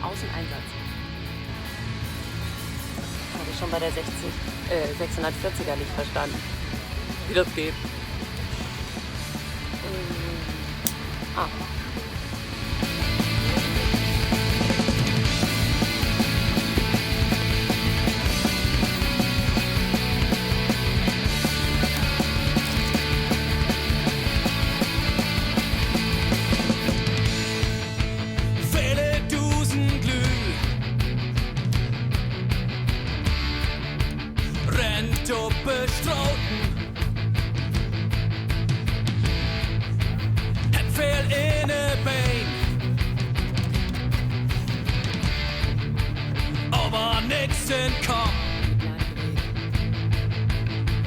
Außeneinsatz. Das habe ich schon bei der 640er nicht verstanden, wie das geht. Ah.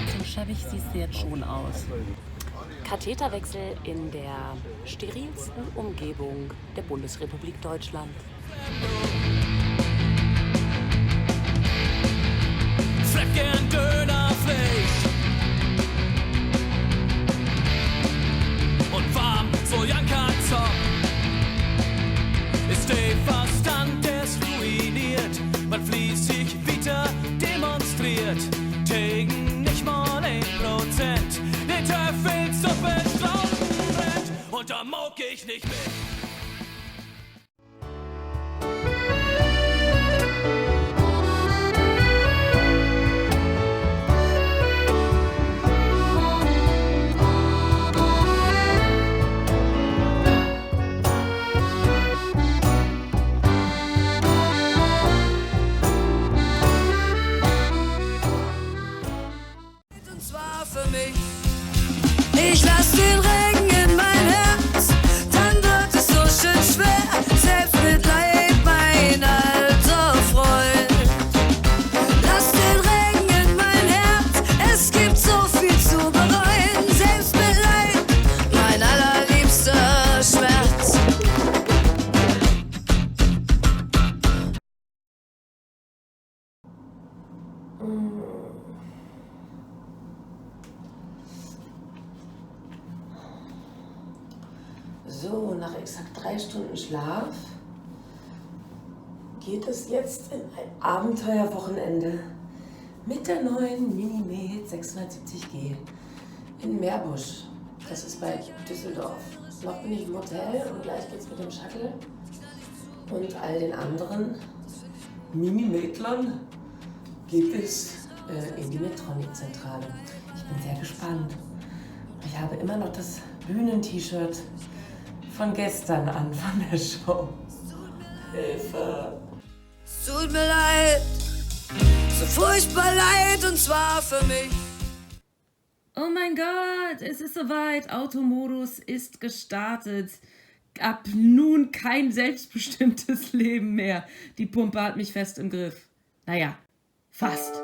So schäbig siehst du jetzt schon aus. Katheterwechsel in der sterilsten Umgebung der Bundesrepublik Deutschland. Flecken Dönerfleisch und warm Sojankazop. Ist der Verstand desruiniert, man fließig wieder demonstriert. Tegen nicht mal 1%, den Teufelssuppe Straußen brennt und da mag ich nicht mit. Ich lass den Regen in mein Herz, dann wird es so schön schwer. Selbstmitleid, mein alter Freund. Lass den Regen in mein Herz, es gibt so viel zu bereuen. Selbstmitleid, mein allerliebster Schmerz. So, nach exakt 3 Stunden Schlaf geht es jetzt in ein Abenteuerwochenende mit der neuen Minimed 670G in Meerbusch. Das ist bei Düsseldorf. Noch bin ich im Hotel und gleich geht's mit dem Shuttle und all den anderen Minimedlern geht es in die Medtronic-Zentrale. Ich bin sehr gespannt. Ich habe immer noch das Bühnen-T-Shirt von gestern an, von der Show. Hilfe! Es tut mir leid, so furchtbar leid, und zwar für mich. Oh mein Gott, es ist soweit. Automodus ist gestartet. Ab nun kein selbstbestimmtes Leben mehr. Die Pumpe hat mich fest im Griff. Naja, fast.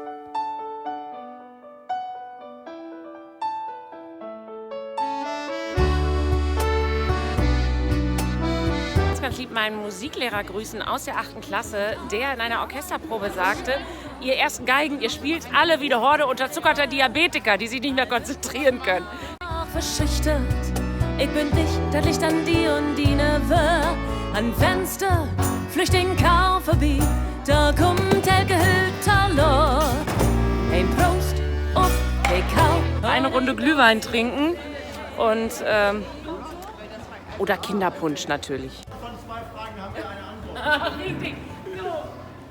Ganz lieb meinen Musiklehrer grüßen aus der 8. Klasse, der in einer Orchesterprobe sagte, ihr ersten Geigen, ihr spielt alle wie eine Horde unterzuckerter Diabetiker, die sich nicht mehr konzentrieren können. Verschüchtert, ich bin dicht, das Licht an die und die Neveu. An Fenster, Flüchtling Kaufverbiet, da kommt Elke Hütterlot. Ein Prost auf Kakao. Eine Runde Glühwein trinken und oder Kinderpunsch natürlich. Von 2 Fragen haben wir eine Antwort. Richtig. So,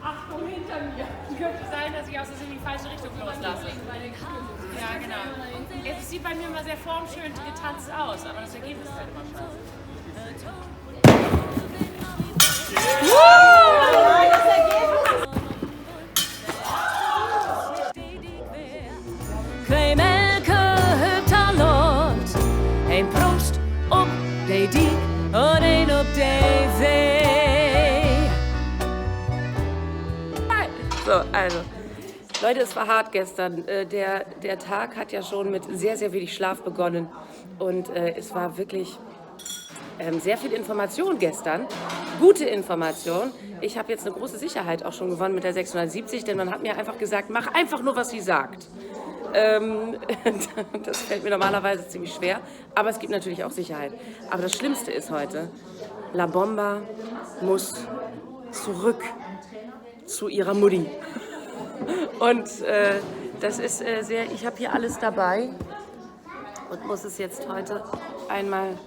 Achtung hinter mir. Könnte sein, dass ich aus in die falsche Richtung loslasse. Ja, genau. Es sieht bei mir immer sehr formschön getanzt aus, aber das Ergebnis ist halt immer scheiße. Klein Elke Hütterlot. Ein Prost auf die Diek und ein auf die See. So, also. Leute, es war hart gestern. Der Tag hat ja schon mit sehr, sehr wenig Schlaf begonnen. Und es war wirklich sehr viel Information gestern. Gute Information. Ich habe jetzt eine große Sicherheit auch schon gewonnen mit der 670, denn man hat mir einfach gesagt, mach einfach nur, was sie sagt. Das fällt mir normalerweise ziemlich schwer, aber es gibt natürlich auch Sicherheit. Aber das Schlimmste ist heute, La Bomba muss zurück zu ihrer Mutti. Und das ist sehr, ich habe hier alles dabei und muss es jetzt heute einmal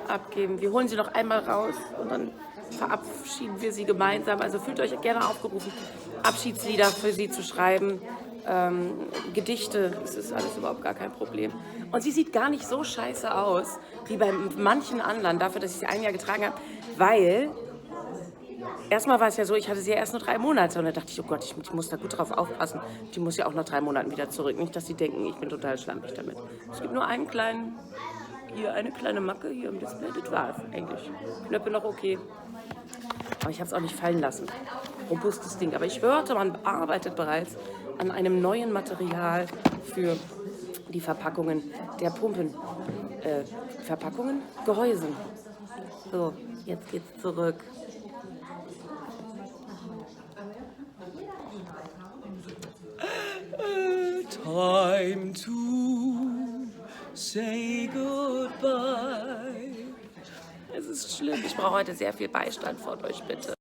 abgeben. Wir holen sie noch einmal raus und dann verabschieden wir sie gemeinsam. Also fühlt euch gerne aufgerufen, Abschiedslieder für sie zu schreiben, Gedichte, das ist alles überhaupt gar kein Problem. Und sie sieht gar nicht so scheiße aus, wie bei manchen anderen, dafür, dass ich sie ein Jahr getragen habe, weil erstmal war es ja so, ich hatte sie ja erst nur 3 Monate und da dachte ich, oh Gott, ich muss da gut drauf aufpassen. Die muss ja auch nach 3 Monaten wieder zurück. Nicht, dass sie denken, ich bin total schlampig damit. Es gibt nur eine kleine Macke hier im Display, das war's eigentlich. Knöpfe noch okay. Aber ich habe es auch nicht fallen lassen. Robustes Ding. Aber ich hörte, man arbeitet bereits an einem neuen Material für die Verpackungen der Pumpen. Verpackungen? Gehäusen. So, jetzt geht's zurück. Time to say goodbye. Es ist schlimm. Ich brauche heute sehr viel Beistand von euch, bitte.